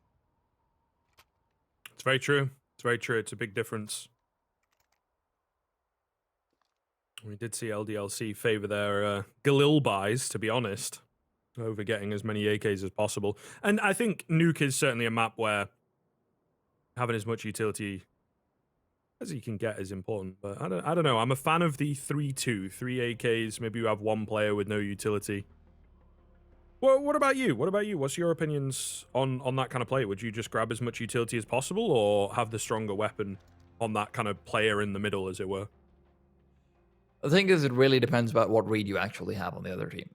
It's very true. It's very true. It's a big difference. We did see Ldlc favor their Galil buys, to be honest, over getting as many AKs as possible. And I think Nuke is certainly a map where having as much utility as you can get is important. But I don't know. I'm a fan of the 3-2, 3 AKs. Maybe you have one player with no utility. Well, what about you? What's your opinions on that kind of play? Would you just grab as much utility as possible or have the stronger weapon on that kind of player in the middle, as it were?
The thing is, it really depends about what read you actually have on the other team.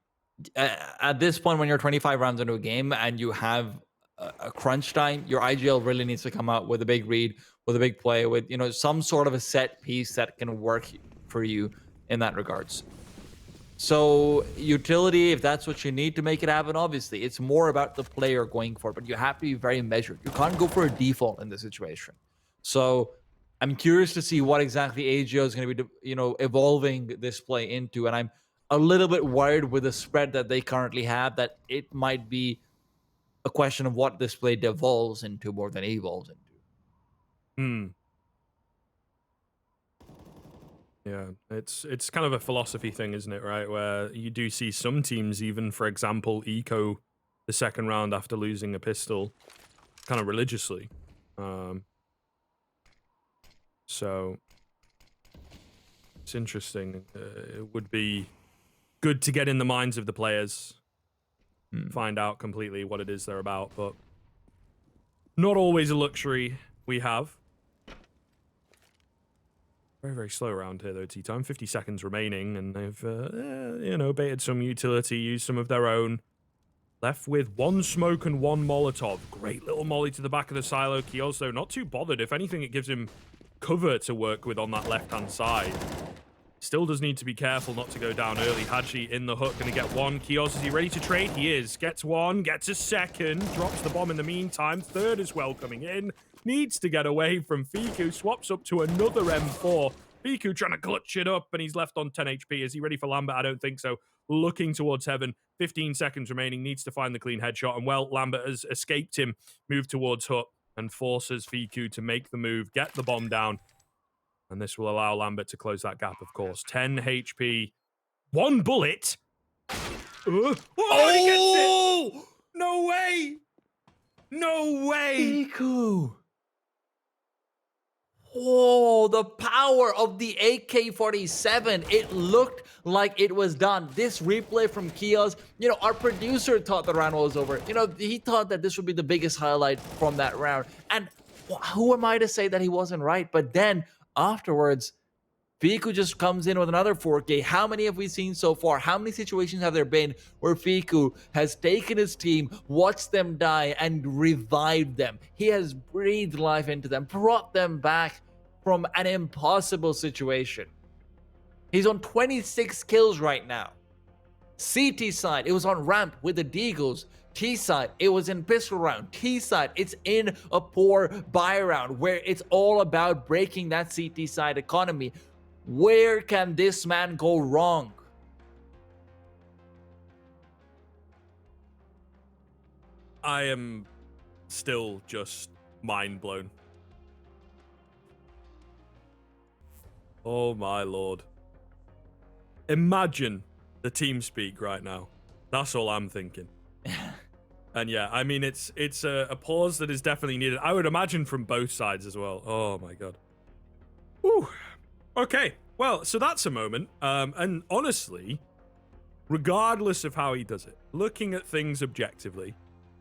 At this point, when you're 25 rounds into a game and you have a crunch time, your IGL really needs to come out with a big read, with a big play, with some sort of a set piece that can work for you in that regards. So utility, if that's what you need to make it happen, obviously it's more about the player going for it, but you have to be very measured. You can't go for a default in this situation. So I'm curious to see what exactly AGO is going to be, evolving this play into. And I'm a little bit worried with the spread that they currently have, that it might be a question of what this play devolves into more than evolves into.
Yeah, it's kind of a philosophy thing, isn't it, right? Where you do see some teams, even, for example, eco the second round after losing a pistol kind of religiously. So it's interesting. It would be good to get in the minds of the players, find out completely what it is they're about, but not always a luxury we have. Very, very slow around here, though, T-Time. 50 seconds remaining, and they've, baited some utility, used some of their own. Left with one smoke and one Molotov. Great little molly to the back of the silo. Kioz, though, not too bothered. If anything, it gives him cover to work with on that left-hand side. Still does need to be careful not to go down early. Hadji in the hook, going to get one. Kioz, is he ready to trade? He is. Gets one, gets a second, drops the bomb in the meantime. Third as well coming in. Needs to get away from Fiku. Swaps up to another M4. Fiku trying to clutch it up, and he's left on 10 HP. Is he ready for Lambert? I don't think so. Looking towards heaven. 15 seconds remaining. Needs to find the clean headshot. And, well, Lambert has escaped him. Moved towards Hut and forces Fiku to make the move, get the bomb down. And this will allow Lambert to close that gap, of course. 10 HP. One bullet. Oh! He gets it! No way! No way!
Fiku! Oh, the power of the AK-47. It looked like it was done. This replay from Kioz, our producer thought the round was over. He thought that this would be the biggest highlight from that round. And who am I to say that he wasn't right? But then afterwards, Fiku just comes in with another 4K. How many have we seen so far? How many situations have there been where Fiku has taken his team, watched them die, and revived them? He has breathed life into them, brought them back from an impossible situation. He's on 26 kills right now. CT side, it was on ramp with the Deagles. T side, it was in pistol round. T side, it's in a poor buy round where it's all about breaking that CT side economy. Where can this man go wrong?
I am still just mind blown. Oh my lord. Imagine the team speak right now. That's all I'm thinking. And yeah, I mean, it's a pause that is definitely needed. I would imagine from both sides as well. Oh my god. Whew. Okay, well, so that's a moment. And honestly, regardless of how he does it, looking at things objectively,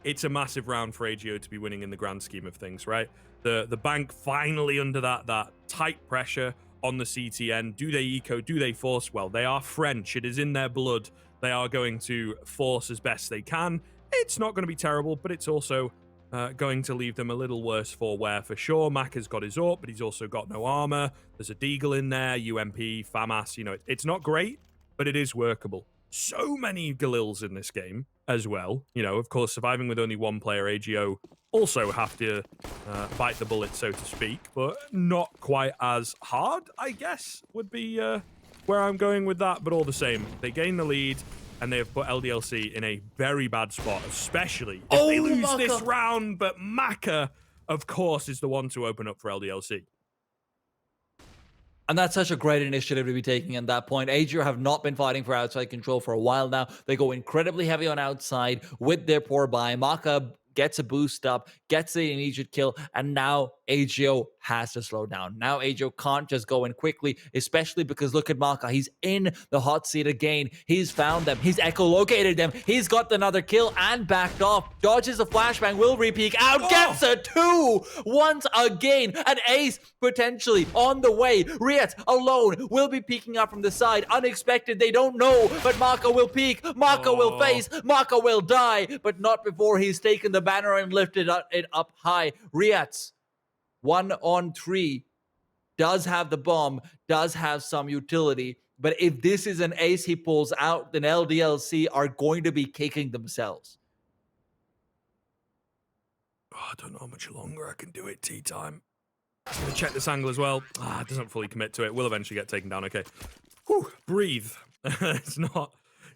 it's a massive round for AGO to be winning in the grand scheme of things, right? The bank finally under that tight pressure on the CTN. Do they eco? Do they force? Well, they are French. It is in their blood. They are going to force as best they can. It's not going to be terrible, but it's also going to leave them a little worse for wear for sure. Mac has got his AWP, but he's also got no armor. There's a Deagle in there, UMP, FAMAS. You know, it's not great, but it is workable. So many Galils in this game as well. You know, of course, surviving with only one player, AGO also have to bite the bullet, so to speak, but not quite as hard, I guess, would be where I'm going with that. But all the same, they gain the lead, and they have put LDLC in a very bad spot, especially if they lose this round. But Maka, of course, is the one to open up for LDLC.
And that's such a great initiative to be taking at that point. AGO have not been fighting for outside control for a while now. They go incredibly heavy on outside with their poor buy. Maka gets a boost up, gets the immediate kill, and now AGO has to slow down. Now AGO can't just go in quickly, especially because look at Maka. He's in the hot seat again. He's found them. He's echolocated them. He's got another kill and backed off. Dodges a flashbang, will re-peek out, gets a 2 once again. An ace potentially on the way. Riet alone will be peeking up from the side. Unexpected, they don't know, but Maka will peek. Maka will face. Maka will die, but not before he's taken the banner and lifted it up high. Riet's 1-on-3 does have the bomb, does have some utility, but if this is an ace he pulls out, then LDLC are going to be kicking themselves.
Oh, I don't know how much longer I can do it. Tea time. I'm going to check this angle as well. It doesn't fully commit to it. Will eventually get taken down. Okay. Whew, breathe. It's not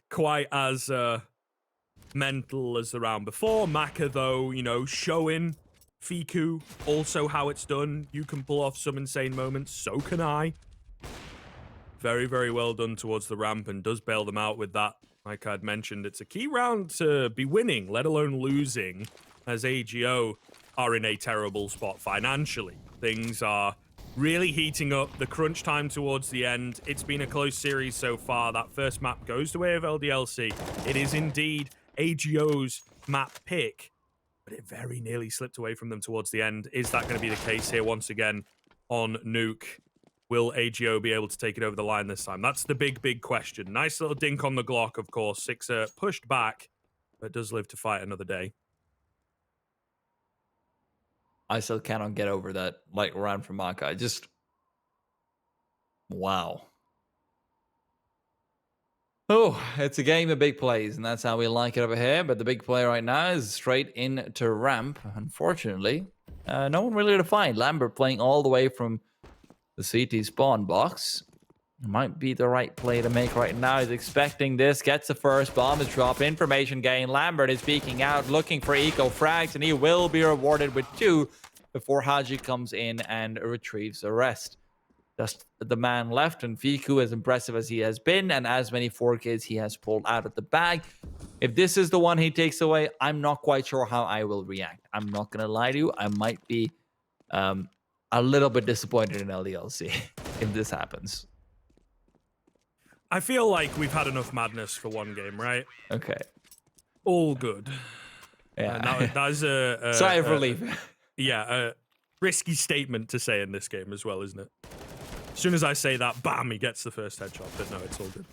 quite as mental as the round before. Maka, though, you know, showing Fiku also how it's done. You can pull off some insane moments. So can I. Very, very well done towards the ramp, and does bail them out with that. Like I'd mentioned, it's a key round to be winning, let alone losing, as AGO are in a terrible spot financially. Things are really heating up. The crunch time towards the end. It's been a close series so far. That first map goes the way of LDLC. It is indeed AGO's map pick, but it very nearly slipped away from them towards the end. Is that going to be the case here once again on Nuke? Will AGO be able to take it over the line this time? That's the big, big question. Nice little dink on the Glock, of course. Sixer pushed back, but does live to fight another day.
I still cannot get over that light round from Maka. Wow. Oh, it's a game of big plays, and that's how we like it over here. But the big play right now is straight into ramp. Unfortunately, no one really to find. Lambert playing all the way from the CT spawn box. Might be the right play to make right now. He's expecting this. Gets the first bomb is dropped. Information gain. Lambert is peeking out, looking for eco frags, and he will be rewarded with 2 before Haji comes in and retrieves the rest. Just the man left, and Fiku, as impressive as he has been, and as many 4Ks he has pulled out of the bag. If this is the one he takes away, I'm not quite sure how I will react. I'm not going to lie to you. I might be a little bit disappointed in LDLC if this happens.
I feel like we've had enough madness for one game, right?
Okay.
All good.
Yeah.
That is a
sigh of relief.
Yeah, a risky statement to say in this game as well, isn't it? As soon as I say that, bam, he gets the first headshot. But no, it's all good.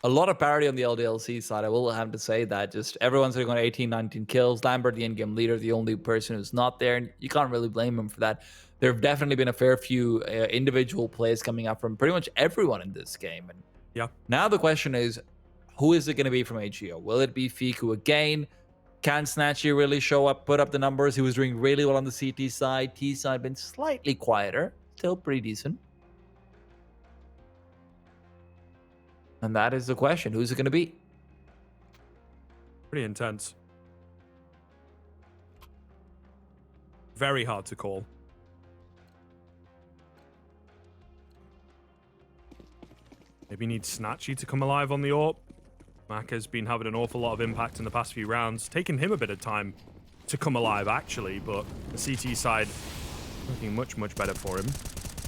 A lot of parity on the LDLC side. I will have to say that just everyone's sitting on 18, 19 kills. Lambert, the in-game leader, the only person who's not there. And you can't really blame him for that. There have definitely been a fair few individual plays coming up from pretty much everyone in this game. And
Yeah.
now the question is, who is it going to be from AGO? Will it be Fiku again? Can Snatchy really show up, put up the numbers? He was doing really well on the CT side. T side been slightly quieter. Still pretty decent. And that is the question. Who's it going to be?
Pretty intense. Very hard to call. Maybe need Snatchy to come alive on the AWP. Mac has been having an awful lot of impact in the past few rounds. Taking him a bit of time to come alive, actually, but the CT side looking much, much better for him.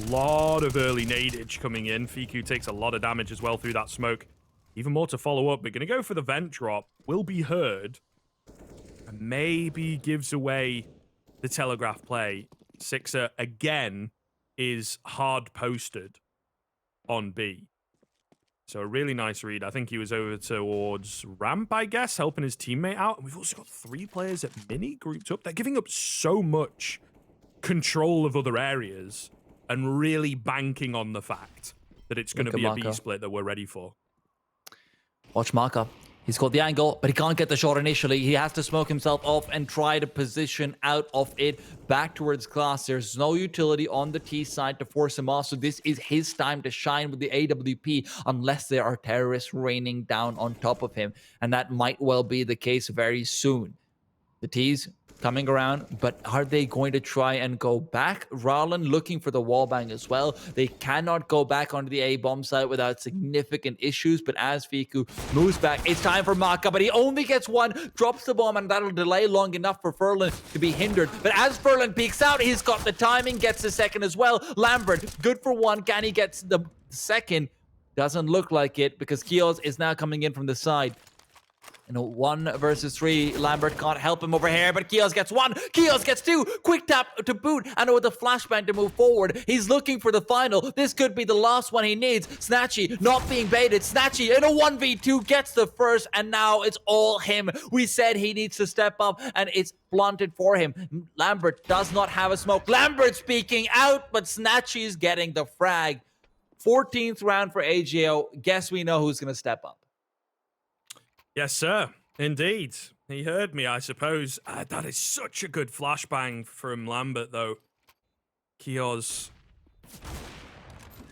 Lot of early nadage coming in. Fiku takes a lot of damage as well through that smoke. Even more to follow up. We're going to go for the vent drop. Will be heard. And maybe gives away the telegraph play. Sixer, again, is hard posted on B. So a really nice read. I think he was over towards ramp, I guess, helping his teammate out. And we've also got 3 players at mini grouped up. They're giving up so much control of other areas and really banking on the fact that it's going to be a B split that we're ready for.
Watch Maka. He's got the angle, but he can't get the shot initially. He has to smoke himself off and try to position out of it back towards Glass. There's no utility on the T side to force him off, so this is his time to shine with the AWP unless there are terrorists raining down on top of him, and that might well be the case very soon. The T's coming around, but are they going to try and go back? Rowland looking for the wallbang as well. They cannot go back onto the A bomb site without significant issues, but as Fiku moves back, it's time for Maka, but he only gets one, drops the bomb, and that'll delay long enough for Furlan to be hindered. But as Furlan peeks out, he's got the timing, gets the second as well. Lambert, good for one. Can he get the second? Doesn't look like it, because Kios is now coming in from the side. In a 1 versus 3, Lambert can't help him over here, but Kios gets 1, Kios gets 2, quick tap to boot, and with the flashbang to move forward. He's looking for the final. This could be the last one he needs. Snatchy not being baited. Snatchy in a 1v2 gets the first, and now it's all him. We said he needs to step up, and it's blunted for him. Lambert does not have a smoke. Lambert speaking out, but Snatchy's getting the frag. 14th round for AGO. Guess we know who's going to step up.
Yes, sir. Indeed. He heard me, I suppose. That is such a good flashbang from Lambert, though. Kios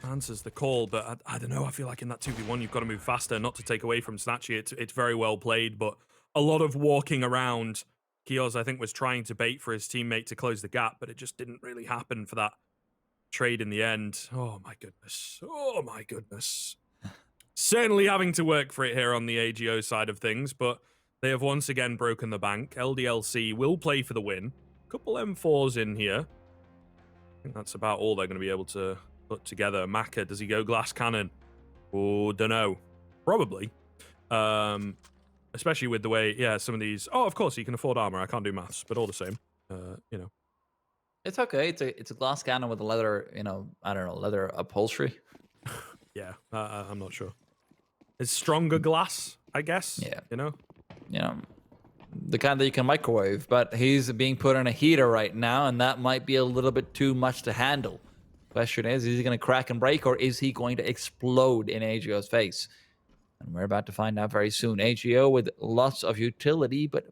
answers the call, but I don't know. I feel like in that 2v1, you've got to move faster, not to take away from Snatchy. It's very well played, but a lot of walking around. Kios, I think, was trying to bait for his teammate to close the gap, but it just didn't really happen for that trade in the end. Oh, my goodness. Oh, my goodness. Certainly having to work for it here on the AGO side of things, but they have once again broken the bank. Ldlc will play for the win. Couple M4s in here. I think that's about all they're going to be able to put together. Maka, does he go glass cannon? Oh, dunno. Probably. Especially with the way, yeah, some of these... Oh, of course, you can afford armor. I can't do maths, but all the same, you know.
It's okay. It's a glass cannon with a leather, I don't know, leather upholstery.
Yeah, I'm not sure. It's stronger glass, I guess.
Yeah.
The
kind that you can microwave, but he's being put on a heater right now, and that might be a little bit too much to handle. Question is he going to crack and break, or is he going to explode in AGO's face? And we're about to find out very soon. AGO with lots of utility, but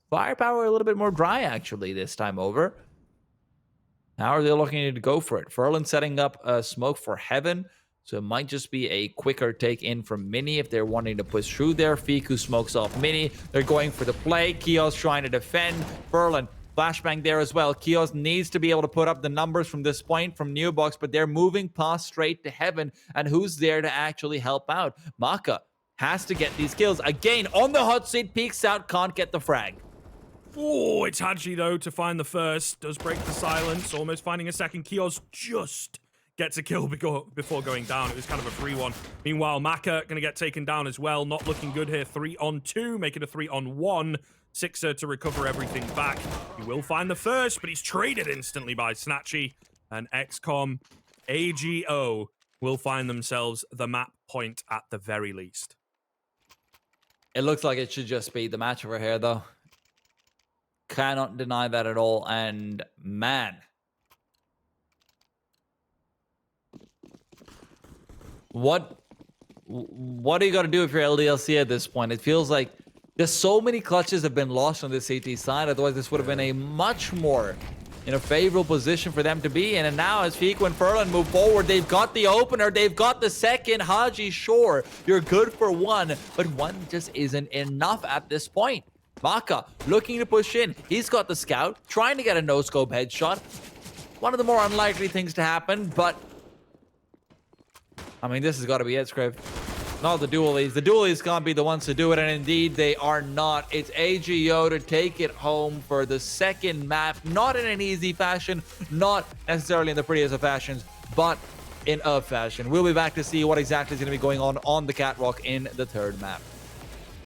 firepower a little bit more dry, actually, this time over. How are they looking to go for it? Furlan setting up a smoke for Heaven. So it might just be a quicker take in from Mini if they're wanting to push through there. Fiku smokes off Mini. They're going for the play. Kios trying to defend. Furlan, flashbang there as well. Kios needs to be able to put up the numbers from this point from New Box, but they're moving past straight to Heaven. And who's there to actually help out? Maka has to get these kills. Again, on the hot seat, peeks out, can't get the frag.
Oh, it's Haji, though, to find the first. Does break the silence. Almost finding a second. Kios just gets a kill before going down. It was kind of a free one. Meanwhile, Maka going to get taken down as well. Not looking good here. 3-on-2, making a 3-on-1. Sixer to recover everything back. He will find the first, but he's traded instantly by Snatchy. And XCOM AGO will find themselves the map point at the very least.
It looks like it should just be the match over here, though. Cannot deny that at all. And man, what are you gonna do if you're LDLC at this point? It feels like there's so many clutches have been lost on this CT side. Otherwise, this would have been a much more favorable position for them to be in. And now as Fico and Furlan move forward, they've got the opener, they've got the second. Haji, sure, you're good for one, but one just isn't enough at this point. Maka looking to push in. He's got the scout, trying to get a no-scope headshot. One of the more unlikely things to happen, but I mean, this has got to be it, Scriv. Not the dualies. The dualies can't be the ones to do it, and indeed they are not. It's AGO to take it home for the second map, not in an easy fashion, not necessarily in the prettiest of fashions, but in a fashion. We'll be back to see what exactly is going to be going on the catwalk in the third map.